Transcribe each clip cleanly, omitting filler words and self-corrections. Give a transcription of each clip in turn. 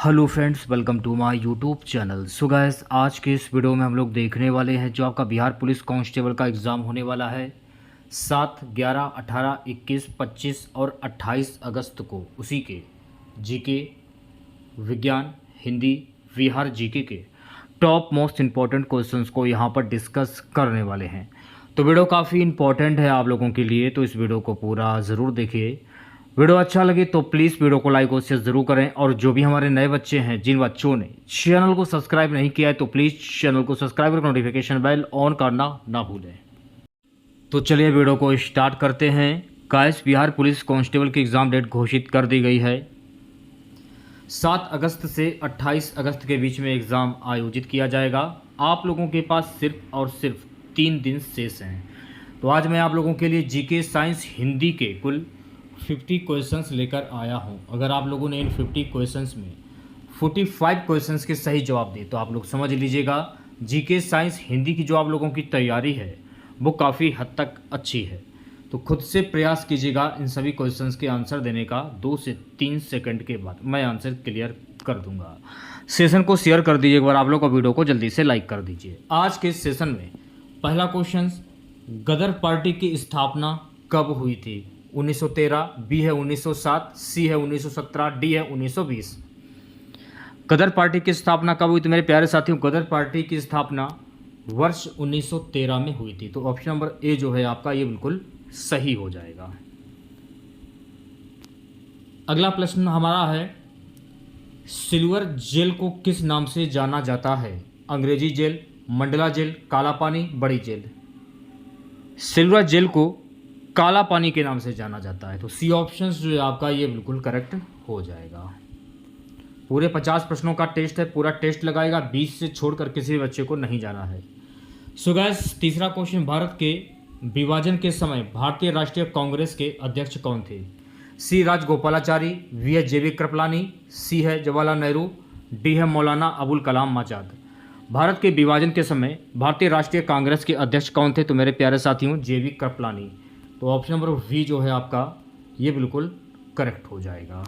Hello friends, welcome to my YouTube channel. So guys, आज के इस वीडियो में हम लोग देखने वाले हैं जो आपका बिहार पुलिस कांस्टेबल का एग्ज़ाम होने वाला है 7, 11, 18, 21, 25 और 28 अगस्त को। उसी के जीके, विज्ञान, हिंदी, बिहार जीके के टॉप मोस्ट इम्पॉर्टेंट क्वेश्चंस को यहाँ पर डिस्कस करने वाले हैं। तो वीडियो काफ़ी इम्पॉर्टेंट है आप लोगों के लिए, तो इस वीडियो को पूरा ज़रूर देखिए। वीडियो अच्छा लगे तो प्लीज़ वीडियो को लाइक और शेयर ज़रूर करें, और जो भी हमारे नए बच्चे हैं, जिन बच्चों ने चैनल को सब्सक्राइब नहीं किया है, तो प्लीज़ चैनल को सब्सक्राइब कर नोटिफिकेशन बेल ऑन करना ना भूलें। तो चलिए वीडियो को स्टार्ट करते हैं। गाइस, बिहार पुलिस कांस्टेबल की एग्ज़ाम डेट घोषित कर दी गई है। 7 अगस्त से 28 अगस्त के बीच में एग्ज़ाम आयोजित किया जाएगा। आप लोगों के पास सिर्फ और सिर्फ 3 दिन शेष हैं। तो आज मैं आप लोगों के लिए जीके, साइंस, हिंदी के कुल 50 क्वेश्चंस लेकर आया हूं। अगर आप लोगों ने इन 50 क्वेश्चंस में 45 क्वेश्चंस के सही जवाब दिए तो आप लोग समझ लीजिएगा जीके, साइंस, हिंदी की जो आप लोगों की तैयारी है वो काफ़ी हद तक अच्छी है। तो खुद से प्रयास कीजिएगा इन सभी क्वेश्चंस के आंसर देने का। 2 से 3 सेकंड के बाद मैं आंसर क्लियर कर दूंगा। सेशन को शेयर कर दीजिए एक बार आप लोग, और वीडियो को जल्दी से लाइक कर दीजिए। आज के सेशन में पहला क्वेश्चन, गदर पार्टी की स्थापना कब हुई थी? 1913, बी है 1907, सी है 1917, डी है 1920। गदर पार्टी की स्थापना कब हुई थी मेरे प्यारे साथियों? गदर पार्टी की स्थापना वर्ष 1913 में हुई थी। तो ऑप्शन नंबर ए जो है आपका ये बिल्कुल सही हो जाएगा। अगला प्रश्न हमारा है, सिल्वर जेल को किस नाम से जाना जाता है? अंग्रेजी जेल, मंडला जेल, काला पानी, बड़ी जेल। सिल्वर जेल को काला पानी के नाम से जाना जाता है। तो सी ऑप्शन जो है आपका ये बिल्कुल करेक्ट हो जाएगा। पूरे 50 प्रश्नों का टेस्ट है, पूरा टेस्ट लगाएगा, 20 से छोड़कर किसी भी बच्चे को नहीं जाना है। सो गाइस, तीसरा क्वेश्चन, भारत के विभाजन के समय भारतीय राष्ट्रीय कांग्रेस के अध्यक्ष कौन थे? सी राजगोपालाचारी, वी है जेबी कृपलानी, सी है जवाहरलाल नेहरू, डी है मौलाना अबुल कलाम आजाद। भारत के विभाजन के समय भारतीय राष्ट्रीय कांग्रेस के अध्यक्ष कौन थे? तो मेरे प्यारे साथियों जेबी कृपलानी। तो ऑप्शन नंबर वी जो है आपका ये बिल्कुल करेक्ट हो जाएगा।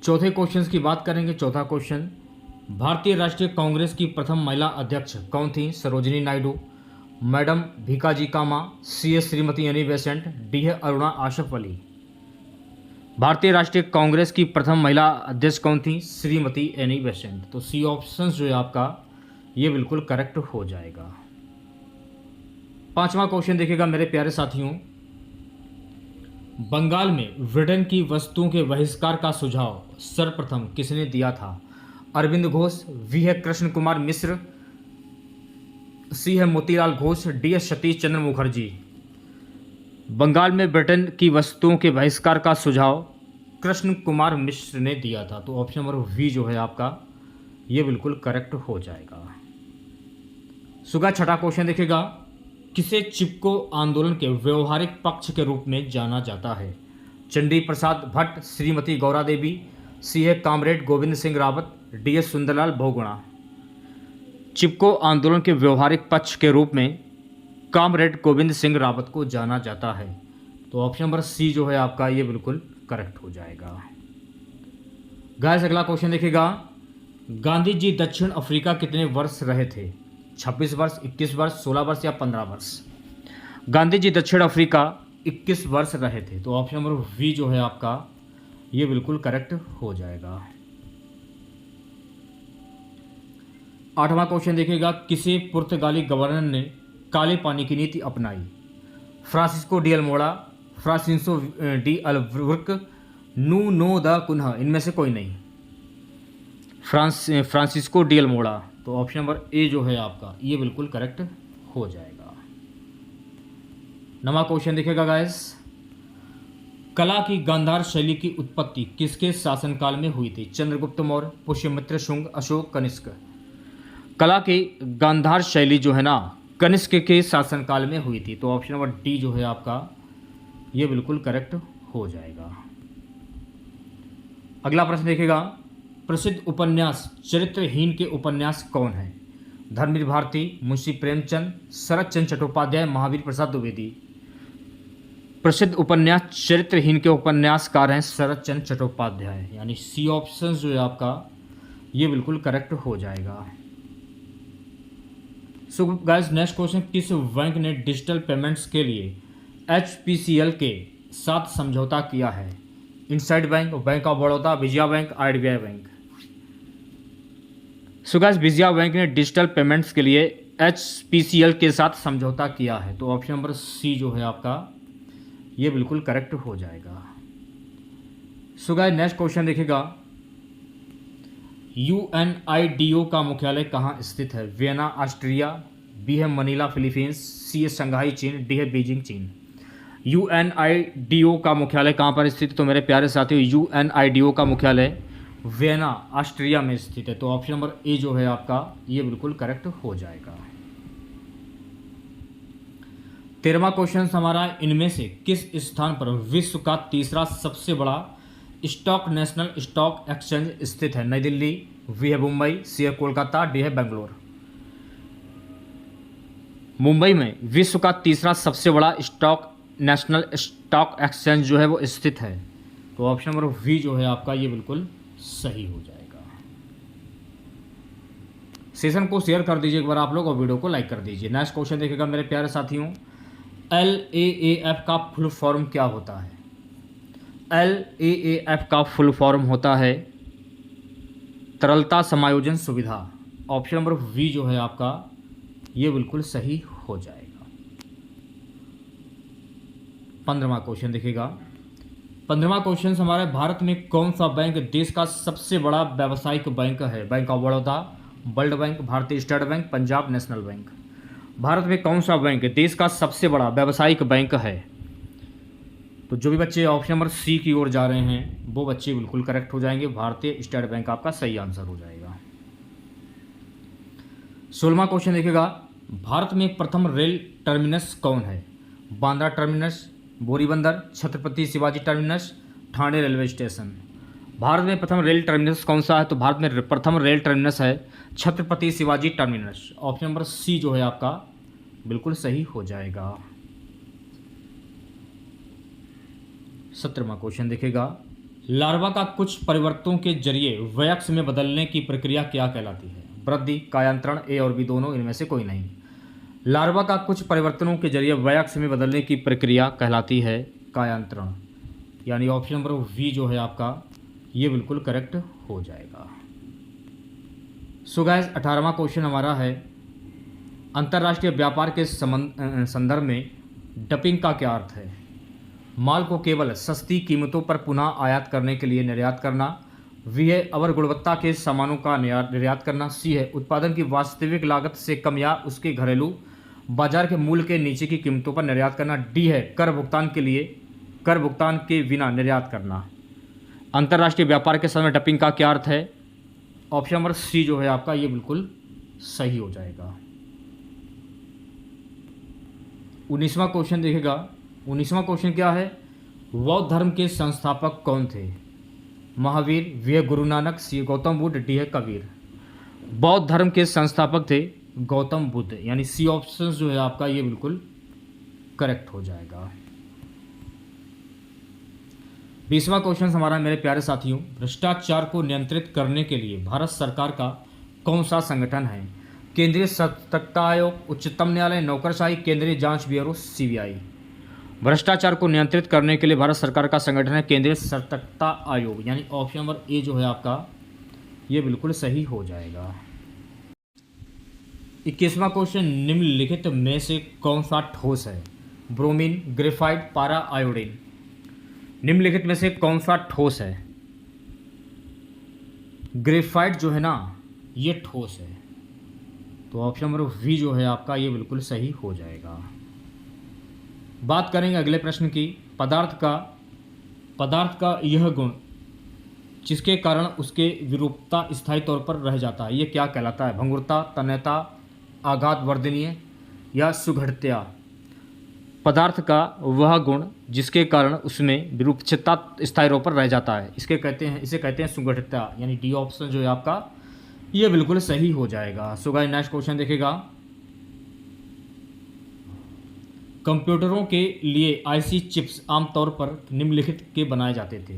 चौथे क्वेश्चन की बात करेंगे। चौथा क्वेश्चन, भारतीय राष्ट्रीय कांग्रेस की प्रथम महिला अध्यक्ष कौन थी? Sarojini Naidu, madam Bhikaji Cama, C is Shrimati Annie Besant, D है अरुणा आशफ अली। भारतीय राष्ट्रीय कांग्रेस की प्रथम महिला अध्यक्ष कौन थी? Shrimati Annie Besant. तो सी ऑप्शन जो है आपका ये बिल्कुल करेक्ट हो जाएगा। पांचवा क्वेश्चन देखिएगा मेरे प्यारे साथियों, बंगाल में ब्रिटेन की वस्तुओं के बहिष्कार का सुझाव सर्वप्रथम किसने दिया था? अरविंद घोष, वी है कृष्ण कुमार मिश्र, सी है मोतीलाल घोष, डी है सतीश चंद्र मुखर्जी। बंगाल में ब्रिटेन की वस्तुओं के बहिष्कार का सुझाव कृष्ण कुमार मिश्र ने दिया था। तो ऑप्शन नंबर वी जो है आपका ये बिल्कुल करेक्ट हो जाएगा। सुगा छठा क्वेश्चन देखिएगा, किसे चिपको आंदोलन के व्यवहारिक पक्ष के रूप में जाना जाता है? चंडी प्रसाद भट्ट, श्रीमती गौरा देवी, सी है comrade Govind Singh Rawat, D is Sunderlal Bahuguna. Chipko आंदोलन के व्यवहारिक पक्ष के रूप में कामरेड गोविंद सिंह रावत को जाना जाता है। तो ऑप्शन नंबर सी जो है आपका ये बिल्कुल करेक्ट हो जाएगा। गाइस, अगला क्वेश्चन देखिएगा, गांधी जी दक्षिण अफ्रीका कितने वर्ष रहे थे? 26 वर्ष, 21 वर्ष, 16 वर्ष या 15 वर्ष? गांधी जी दक्षिण अफ्रीका 21 वर्ष रहे थे। तो ऑप्शन नंबर वी जो है आपका ये बिल्कुल करेक्ट हो जाएगा। आठवां क्वेश्चन देखिएगा, किसे पुर्तगाली गवर्नर ने काले पानी की नीति अपनाई? Francisco de Almeida, Francisco de Albuquerque, Nuno da Cunha, इनमें से कोई नहीं। Francisco de Almeida. तो ऑप्शन नंबर ए जो है आपका ये बिल्कुल करेक्ट हो जाएगा। नवा क्वेश्चन देखिएगा गाइस, कला की गांधार शैली की उत्पत्ति किसके शासनकाल में हुई थी? चंद्रगुप्त मौर्य, पुष्यमित्र शुंग, अशोक, कनिष्क। कला की गांधार शैली जो है ना कनिष्क के शासनकाल में हुई थी। तो ऑप्शन नंबर डी जो है आपका ये बिल्कुल करेक्ट हो जाएगा। अगला प्रश्न देखिएगा, प्रसिद्ध उपन्यास चरित्रहीन के उपन्यास कौन है? धर्मवीर भारती, मुंशी प्रेमचंद, शरत चंद्र चट्टोपाध्याय, महावीर प्रसाद द्विवेदी। प्रसिद्ध उपन्यास चरित्रहीन के उपन्यासकार हैं शरद चंद्र चट्टोपाध्याय, यानी सी ऑप्शन जो है आपका ये बिल्कुल करेक्ट हो जाएगा। सो गाइस नेक्स्ट क्वेश्चन, किस बैंक ने डिजिटल पेमेंट्स के लिए HPCL के साथ समझौता किया है? IndusInd bank, bank of Baroda, Vijaya bank, IDBI bank. So guys Vijaya bank ने डिजिटल पेमेंट्स के लिए HPCL के साथ समझौता किया है, तो ऑप्शन नंबर सी जो है आपका ये बिल्कुल करेक्ट हो जाएगा। सो गाइस नेक्स्ट क्वेश्चन देखिएगा, UNIDO का मुख्यालय कहाँ स्थित है? वियना ऑस्ट्रिया, बी है मनीला फिलीपींस, सी है शंघाई चीन, डी है बीजिंग चीन। UNIDO का मुख्यालय कहाँ पर स्थित है? तो मेरे प्यारे साथियों UNIDO का मुख्यालय वियना ऑस्ट्रिया में स्थित है, तो ऑप्शन नंबर ए जो है आपका ये बिल्कुल करेक्ट हो जाएगा। 13वां क्वेश्चन हमारा, इनमें से किस स्थान पर विश्व का तीसरा सबसे बड़ा स्टॉक नेशनल स्टॉक एक्सचेंज स्थित है? नई दिल्ली, वी है मुंबई, सी है कोलकाता, डी है बेंगलोर। मुंबई में विश्व का तीसरा सबसे बड़ा नेशनल स्टॉक एक्सचेंज जो है वो स्थित है, तो ऑप्शन नंबर वी जो है आपका ये बिल्कुल सही हो जाएगा। सेशन को शेयर कर दीजिए एक बार आप लोग और वीडियो को लाइक कर दीजिए। नेक्स्ट क्वेश्चन देखिएगा मेरे प्यारे साथियों, LAAF का फुल फॉर्म क्या होता है? LAAF का फुल फॉर्म होता है तरलता समायोजन सुविधा। ऑप्शन नंबर वी जो है आपका ये बिल्कुल सही हो जाएगा। 15वां क्वेश्चन देखिएगा, 15वां क्वेश्चन हमारे, भारत में कौन सा बैंक देश का सबसे बड़ा व्यावसायिक बैंक है? Bank of Baroda, world bank, Bharatiya state bank, Punjab national bank. Bharat में कौन सा बैंक देश का सबसे बड़ा व्यावसायिक बैंक है? तो जो भी बच्चे ऑप्शन नंबर सी की ओर जा रहे हैं वो बच्चे बिल्कुल करेक्ट हो जाएंगे, भारतीय स्टेट बैंक आपका सही आंसर हो जाएगा। 16वां क्वेश्चन देखिएगा, भारत में प्रथम रेल टर्मिनस कौन है? Bandra terminus, Boribunder, Chhatrapati Shivaji terminus, Thane railway station. Bharat में प्रथम रेल टर्मिनस कौन सा है? तो भारत में प्रथम रेल टर्मिनस है Chhatrapati Shivaji terminus. Option number C जो है आपका बिल्कुल सही हो जाएगा। 17वां क्वेश्चन देखिएगा, लार्वा का कुछ परिवर्तनों के जरिए वयस्क में बदलने की प्रक्रिया क्या कहलाती है? वृद्धि, कायांतरण, ए और बी दोनों, इनमें से कोई नहीं। लार्वा का कुछ परिवर्तनों के जरिए वयस्क में बदलने की प्रक्रिया कहलाती है कायांतरण, यानी ऑप्शन नंबर वी जो है आपका ये बिल्कुल करेक्ट हो जाएगा। सो गाइस 18वां क्वेश्चन हमारा है, अंतर्राष्ट्रीय व्यापार के संदर्भ में डंपिंग का क्या अर्थ है? माल को केवल सस्ती कीमतों पर पुनः आयात करने के लिए निर्यात करना, वी है अवर गुणवत्ता के सामानों का निर्यात करना, सी है उत्पादन की वास्तविक लागत से कम या उसके घरेलू बाजार के मूल्य के नीचे की कीमतों पर निर्यात करना, डी है कर भुगतान के बिना निर्यात करना। अंतर्राष्ट्रीय व्यापार के समय डंपिंग का क्या अर्थ है? ऑप्शन नंबर सी जो है आपका ये बिल्कुल सही हो जाएगा। 19वां क्वेश्चन देखिएगा, 19वां क्वेश्चन क्या है? बौद्ध धर्म के संस्थापक कौन थे? महावीर, वी है गुरु नानक, सी गौतम बुद्ध, डी है कबीर। बौद्ध धर्म के संस्थापक थे गौतम बुद्ध, यानी सी ऑप्शन जो है आपका ये बिल्कुल करेक्ट हो जाएगा। 20वां क्वेश्चन हमारा मेरे प्यारे साथियों, भ्रष्टाचार को नियंत्रित करने के लिए भारत सरकार का कौन सा संगठन है? केंद्रीय सतर्कता आयोग, उच्चतम न्यायालय, नौकरशाही, केंद्रीय जांच ब्यूरो, CBI। भ्रष्टाचार को नियंत्रित करने के लिए भारत सरकार का संगठन है केंद्रीय सतर्कता आयोग, यानी ऑप्शन नंबर ए जो है आपका ये बिल्कुल सही हो जाएगा। 21वां क्वेश्चन, निम्नलिखित में से कौन सा ठोस है? ब्रोमीन, ग्रेफाइट, पारा, आयोडीन। निम्नलिखित में से कौन सा ठोस है? ग्रेफाइट जो है ना ये ठोस है, तो ऑप्शन नंबर वी जो है आपका ये बिल्कुल सही हो जाएगा। बात करेंगे अगले प्रश्न की, पदार्थ का यह गुण जिसके कारण उसके विरूपता स्थायी तौर पर रह जाता है, ये क्या कहलाता है? भंगुरता, तन्यता, आघात वर्धनीय या सुघटता। पदार्थ का वह गुण जिसके कारण उसमें विरूपता स्थायी तौर पर रह जाता है, इसे कहते हैं सुघटता, यानी डी ऑप्शन जो है आपका ये बिल्कुल सही हो जाएगा। सो गाइस नेक्स्ट क्वेश्चन देखिएगा, कंप्यूटरों के लिए आईसी चिप्स आमतौर पर निम्नलिखित के बनाए जाते थे।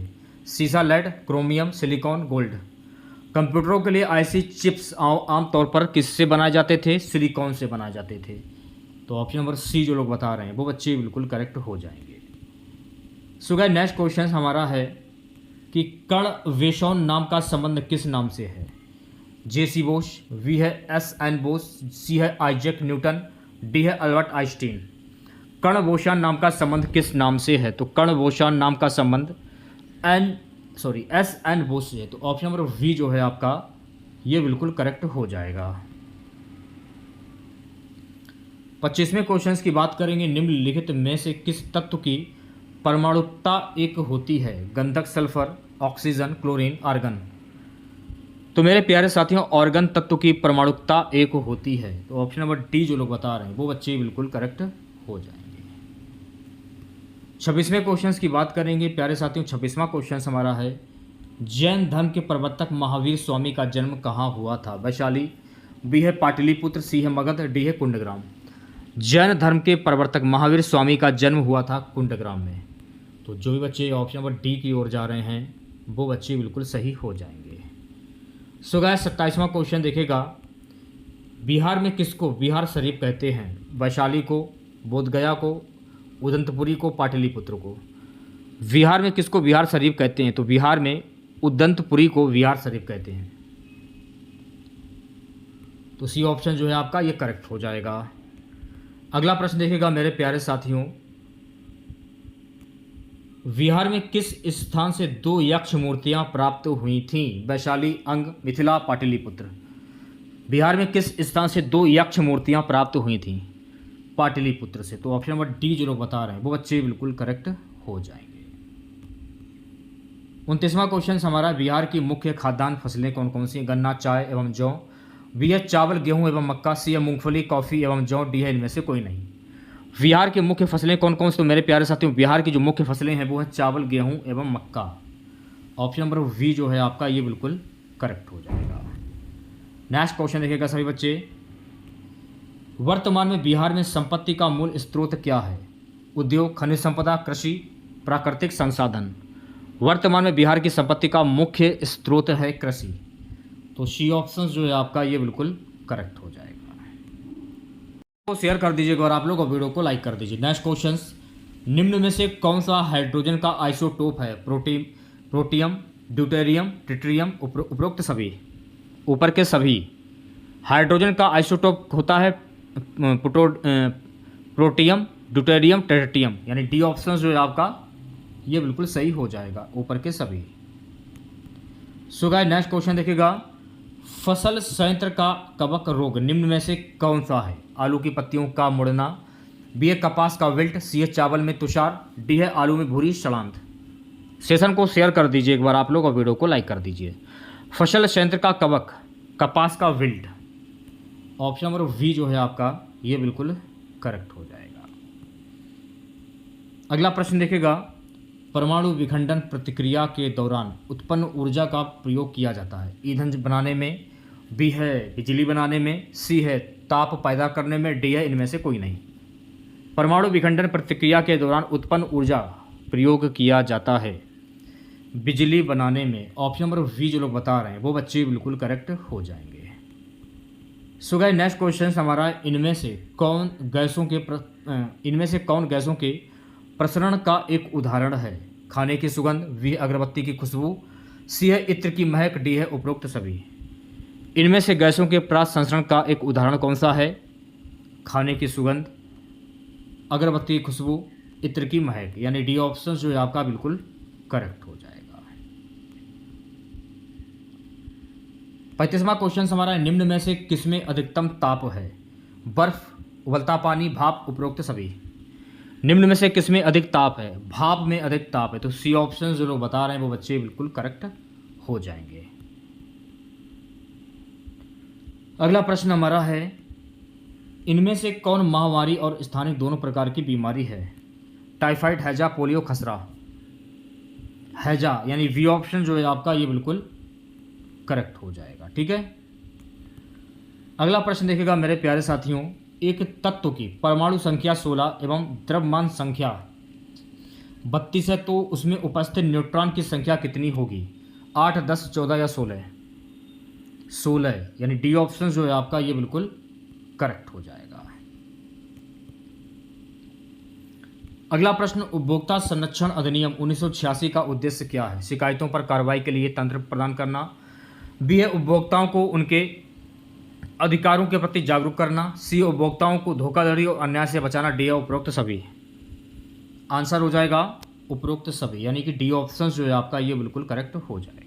सीसा, लेड, क्रोमियम, सिलिकॉन, गोल्ड। कंप्यूटरों के लिए आईसी चिप्स आमतौर पर किससे बनाए जाते थे? सिलिकॉन से बनाए जाते थे। तो ऑप्शन नंबर सी जो लोग बता रहे हैं वो बच्चे बिल्कुल करेक्ट हो जाएंगे। सो गाइस नेक्स्ट क्वेश्चन हमारा है कि कर्ण वेशौन नाम का संबंध किस नाम से है? जे.सी. बोस, वी है एस.एन. बोस, सी है आइजैक न्यूटन, डी है अल्बर्ट आइंस्टीन। कर्ण वेशौन नाम का संबंध किस नाम से है? तो कर्ण वेशौन नाम का संबंध एस.एन. बोस से है। तो ऑप्शन नंबर वी जो है आपका ये बिल्कुल करेक्ट हो जाएगा। 25वें क्वेश्चन की बात करेंगे, निम्नलिखित में से किस तत्व की परमाणुकता एक होती है? गंधक, सल्फर, ऑक्सीजन, क्लोरीन, आर्गन। तो मेरे प्यारे साथियों ऑर्गन तत्व की परमाणुकता एक होती है। तो ऑप्शन नंबर डी जो लोग बता रहे हैं वो बच्चे बिल्कुल करेक्ट हो जाएंगे। 26वें क्वेश्चन की बात करेंगे प्यारे साथियों। 26वां क्वेश्चन हमारा है, जैन धर्म के प्रवर्तक महावीर स्वामी का जन्म कहाँ हुआ था? वैशाली, बी है पाटलिपुत्र, सी है मगध, डी है कुंडग्राम। जैन धर्म के प्रवर्तक महावीर स्वामी का जन्म हुआ था कुंडग्राम में। तो जो भी बच्चे ऑप्शन नंबर डी की ओर जा रहे हैं वो बच्चे बिल्कुल सही हो जाएंगे। सो गाइस 27वां क्वेश्चन देखेगा, बिहार में किसको बिहार शरीफ कहते हैं? वैशाली को, बोधगया को, उदंतपुरी को, पाटलिपुत्र को। बिहार में किसको बिहार शरीफ कहते हैं? तो बिहार में उदंतपुरी को बिहार शरीफ कहते हैं। तो सी ऑप्शन जो है आपका ये करेक्ट हो जाएगा। अगला प्रश्न देखेगा मेरे प्यारे साथियों, बिहार में किस स्थान से 2 यक्ष मूर्तियां प्राप्त हुई थीं? वैशाली, अंग, मिथिला, पाटलिपुत्र। बिहार में किस स्थान से 2 यक्ष मूर्तियां प्राप्त हुई थीं? पाटलिपुत्र से। तो ऑप्शन नंबर डी जो लोग बता रहे हैं वो बच्चे बिल्कुल करेक्ट हो जाएंगे। 29वां क्वेश्चन हमारा, बिहार की मुख्य खाद्यान्न फसलें कौन कौन सी? गन्ना, चाय एवं जौ, बी है चावल, गेहूं एवं मक्का, सी है मूंगफली, कॉफी एवं जौ, डी है इनमें से कोई नहीं। बिहार की मुख्य फसलें कौन कौन सी? तो मेरे प्यारे साथियों बिहार की जो मुख्य फसलें हैं वो है चावल, गेहूं एवं मक्का। ऑप्शन नंबर वी जो है आपका ये बिल्कुल करेक्ट हो जाएगा। नेक्स्ट क्वेश्चन देखिएगा सभी बच्चे, वर्तमान में बिहार में संपत्ति का मूल स्रोत क्या है? उद्योग, खनिज संपदा, कृषि, प्राकृतिक संसाधन। वर्तमान में बिहार की संपत्ति का मुख्य स्रोत है कृषि। तो सी ऑप्शन जो है आपका ये बिल्कुल करेक्ट हो जाएगा। तो शेयर कर दीजिएगा और आप लोग वीडियो को लाइक कर दीजिए। नेक्स्ट क्वेश्चन, निम्न में से कौन सा हाइड्रोजन का आइसोटोप है? प्रोटियम, ड्यूटेरियम, ट्रिटियम, उपरोक्त सभी। ऊपर के सभी। हाइड्रोजन का आइसोटोप होता है प्रोटियम, ड्यूटेरियम, ट्रिटियम, यानी डी ऑप्शन जो है आपका ये बिल्कुल सही हो जाएगा, ऊपर के सभी। सो गाइस नेक्स्ट क्वेश्चन देखिएगा, फसल संयंत्र का कवक रोग निम्न में से कौन सा है? आलू की पत्तियों का मुड़ना, बी है कपास का विल्ट, सी है चावल में तुषार, डी है आलू में भूरी सड़ांध। सेशन को शेयर कर दीजिए एक बार आप लोग और वीडियो को लाइक कर दीजिए। फसल संयंत्र का कवक, कपास का विल्ट। ऑप्शन नंबर वी जो है आपका ये बिल्कुल करेक्ट हो जाएगा। अगला प्रश्न देखिएगा, परमाणु विखंडन प्रक्रिया के दौरान उत्पन्न ऊर्जा का प्रयोग किया जाता है? ईंधन बनाने में, बी है बिजली बनाने में, सी है ताप पैदा करने में, डी है इनमें से कोई नहीं। परमाणु विखंडन प्रक्रिया के दौरान उत्पन्न ऊर्जा प्रयोग किया जाता है बिजली बनाने में। ऑप्शन नंबर वी जो लोग बता रहे हैं वो बच्चे बिल्कुल करेक्ट हो जाएंगे। सो गाइस नेक्स्ट क्वेश्चन हमारा, इनमें से कौन गैसों के प्रसरण का एक उदाहरण है? खाने की सुगंध, वी अगरबत्ती की खुशबू, सी है इत्र की महक, डी है उपरोक्त सभी। इनमें से गैसों के प्रसंस्करण का एक उदाहरण कौन सा है? खाने की सुगंध, अगरबत्ती की खुशबू, इत्र की महक, यानी डी ऑप्शन जो है आपका बिल्कुल करेक्ट हो जाएगा। 35वां क्वेश्चन हमारा, निम्न में से किसमें अधिकतम ताप है? बर्फ, उबलता पानी, भाप, उपरोक्त सभी। निम्न में से किसमें अधिक ताप है? भाप में अधिक ताप है। तो सी ऑप्शन जो लोग बता रहे हैं वो बच्चे बिल्कुल करेक्ट हो जाएंगे। अगला प्रश्न हमारा है, इनमें से कौन महामारी और स्थानिक दोनों प्रकार की बीमारी है? टाइफाइड, हैजा, पोलियो, खसरा। हैजा यानी वी ऑप्शन जो है आपका ये बिल्कुल करेक्ट हो जाएगा। ठीक है, अगला प्रश्न देखिएगा मेरे प्यारे साथियों, एक तत्व की परमाणु संख्या 16 एवं द्रव्यमान संख्या 32 है तो उसमें उपस्थित न्यूट्रॉन की संख्या कितनी होगी? 8, 10, 14 या 16? 16, यानी डी ऑप्शन जो है आपका ये बिल्कुल करेक्ट हो जाएगा। अगला प्रश्न, उपभोक्ता संरक्षण अधिनियम 1986 का उद्देश्य क्या है? शिकायतों पर कार्रवाई के लिए तंत्र प्रदान करना, बी है उपभोक्ताओं को उनके अधिकारों के प्रति जागरूक करना, सी उपभोक्ताओं को धोखाधड़ी और अन्याय से बचाना, डी है उपरोक्त सभी। आंसर हो जाएगा उपरोक्त सभी, यानी कि डी ऑप्शन जो है आपका ये बिल्कुल करेक्ट हो जाएगा।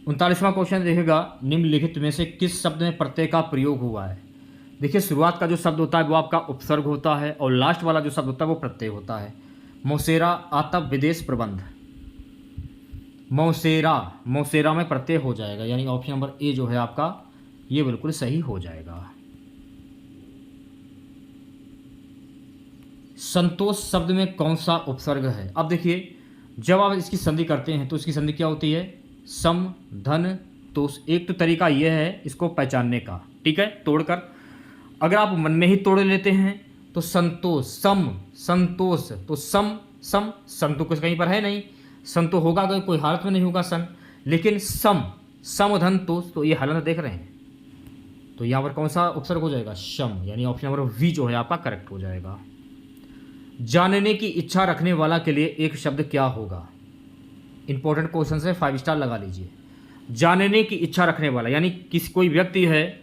39वां क्वेश्चन देखेगा, निम्नलिखित में से किस शब्द में प्रत्यय का प्रयोग हुआ है? देखिए, शुरुआत का जो शब्द होता है वो आपका उपसर्ग होता है और लास्ट वाला जो शब्द होता है वो प्रत्यय होता है। मौसेरा आतप विदेश प्रबंध, मौसेरा में प्रत्यय हो जाएगा, यानी ऑप्शन नंबर ए जो है आपका ये बिल्कुल सही हो जाएगा। संतोष शब्द में कौन सा उपसर्ग है? अब देखिए, जब आप इसकी संधि करते हैं तो इसकी संधि क्या होती है? सम धन तोष। एक तो तरीका यह है इसको पहचानने का, ठीक है, तोड़कर। अगर आप मन में ही तोड़ लेते हैं तो संतोष, संतोष, तो सम तो कुछ कहीं पर है नहीं, सन तो होगा कोई हालत में नहीं होगा सन, लेकिन सम धन तोष, तो ये हालत देख रहे हैं, तो यहाँ पर कौन सा उपसर्ग हो जाएगा? शम, यानी ऑप्शन नंबर वी जो है आपका करेक्ट हो जाएगा। जानने की इच्छा रखने वाला के लिए एक शब्द क्या होगा? इंपॉर्टेंट क्वेश्चन है, 5 स्टार लगा लीजिए। जानने की इच्छा रखने वाला, यानी कोई व्यक्ति है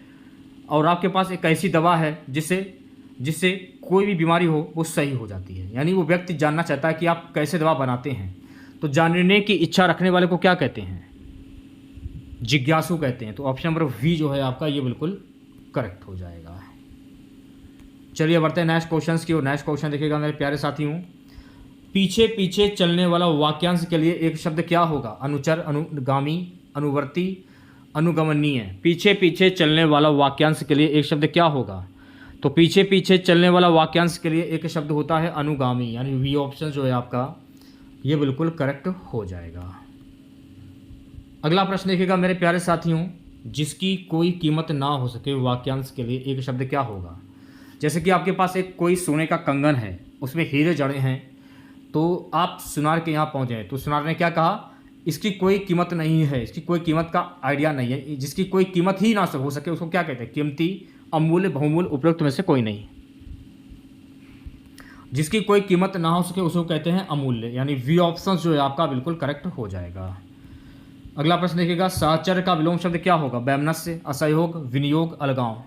और आपके पास एक ऐसी दवा है जिससे कोई भी बीमारी हो वो सही हो जाती है, यानी वो व्यक्ति जानना चाहता है कि आप कैसे दवा बनाते हैं, तो जानने की इच्छा रखने वाले को क्या कहते हैं? जिज्ञासु कहते हैं, तो ऑप्शन नंबर वी जो है आपका ये बिल्कुल करेक्ट हो जाएगा। चलिए बढ़ते हैं नेक्स्ट क्वेश्चन की ओर। नेक्स्ट क्वेश्चन देखिएगा मेरे प्यारे साथियों, पीछे पीछे चलने वाला वाक्यांश के लिए एक शब्द क्या होगा? अनुचर, अनुगामी, अनुवर्ती, अनुगमनीय। पीछे पीछे चलने वाला वाक्यांश के लिए एक शब्द क्या होगा? तो पीछे पीछे चलने वाला वाक्यांश के लिए एक शब्द होता है अनुगामी, यानी वी ऑप्शन जो है आपका ये बिल्कुल करेक्ट हो जाएगा। अगला प्रश्न देखिएगा मेरे प्यारे साथियों, जिसकी कोई कीमत ना हो सके वाक्यांश के लिए एक शब्द क्या होगा? जैसे कि आपके पास एक कोई सोने का कंगन है, उसमें हीरे जड़े हैं, तो आप सुनार के यहाँ पहुँचे तो सुनार ने क्या कहा? इसकी कोई कीमत नहीं है, इसकी कोई कीमत का आइडिया नहीं है, जिसकी कोई कीमत ही ना हो सके उसको क्या कहते हैं? कीमती, अमूल्य, बहुमूल्य, उपयुक्त में से कोई नहीं। जिसकी कोई कीमत ना हो सके उसको कहते हैं अमूल्य, यानी वी ऑप्शन जो है आपका बिल्कुल करेक्ट हो जाएगा। अगला प्रश्न देखिएगा, साहचर्य का विलोम शब्द क्या होगा? वैमनस्य, असहयोग, विनियोग, अलगाव।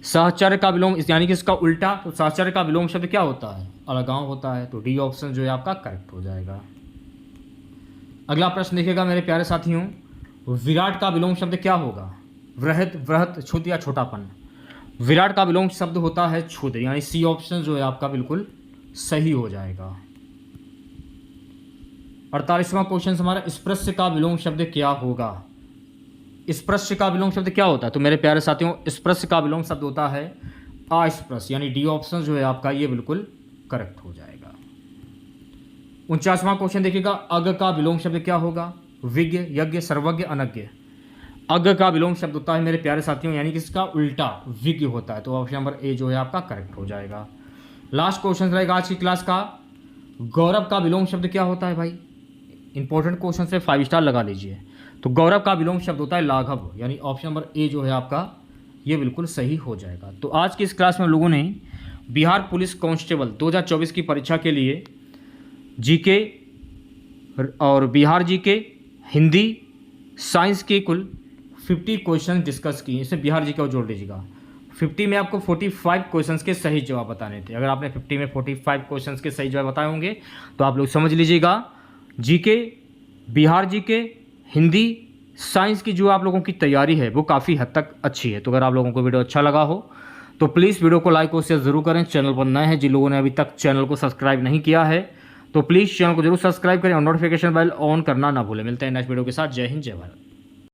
साहचर्य का विलोम यानी कि इसका उल्टा, तो साहचर्य का विलोम शब्द क्या होता है? अलगाव होता है, तो डी ऑप्शन जो है आपका करेक्ट हो जाएगा। अगला प्रश्न देखिएगा मेरे प्यारे साथियों, विराट का विलोम शब्द क्या होगा? वृहत, बृहत, क्षुद्र या छोटापन। विराट का विलोम शब्द होता है क्षुद्र, यानी सी ऑप्शन जो है आपका बिल्कुल सही हो जाएगा। 48वां क्वेश्चन हमारा, स्पृश्य का विलोम शब्द क्या होगा? स्पृश्य का विलोम शब्द क्या होता है? तो मेरे प्यारे साथियों, स्पृश्य का विलोम शब्द होता है अस्पृश्य, यानी डी ऑप्शन जो है आपका ये बिल्कुल करेक्ट हो जाएगा। 49वां क्वेश्चन देखिएगा, अग का विलोम शब्द क्या होगा? विज्ञ, यज्ञ, सर्वज्ञ, अनज्ञ। अग का विलोम शब्द होता है मेरे प्यारे साथियों, यानी कि इसका उल्टा विज्ञ होता है, तो ऑप्शन नंबर ए जो है आपका करेक्ट हो जाएगा। लास्ट क्वेश्चन रहेगा आज की क्लास का, गौरव का विलोम शब्द क्या होता है भाई? इंपॉर्टेंट क्वेश्चन से 5 स्टार लगा लीजिए। तो गौरव का विलोम शब्द होता है लाघव, यानी ऑप्शन नंबर ए जो है आपका ये बिल्कुल सही हो जाएगा। तो आज की इस क्लास में हम लोगों ने बिहार पुलिस कांस्टेबल 2024 की परीक्षा के लिए जीके और बिहार जीके, हिंदी, साइंस के कुल 50 क्वेश्चन डिस्कस किए। इसे बिहार जीके को जोड़ लीजिएगा। 50 में आपको 45 क्वेश्चंस के सही जवाब बताने थे। अगर आपने 50 में 45 क्वेश्चंस के सही जवाब बताए होंगे तो आप लोग समझ लीजिएगा GK, Bihar GK, Hindi, science की जो आप लोगों की तैयारी है वो काफ़ी हद तक अच्छी है। तो अगर आप लोगों को वीडियो अच्छा लगा हो तो प्लीज़ वीडियो को लाइक और शेयर ज़रूर करें। चैनल पर नए हैं, जिन लोगों ने अभी तक चैनल को सब्सक्राइब नहीं किया है तो प्लीज़ चैनल को जरूर सब्सक्राइब करें और नोटिफिकेशन बेल ऑन करना ना भूलें। मिलते हैं नेक्स्ट वीडियो के साथ। जय हिंद, जय भारत।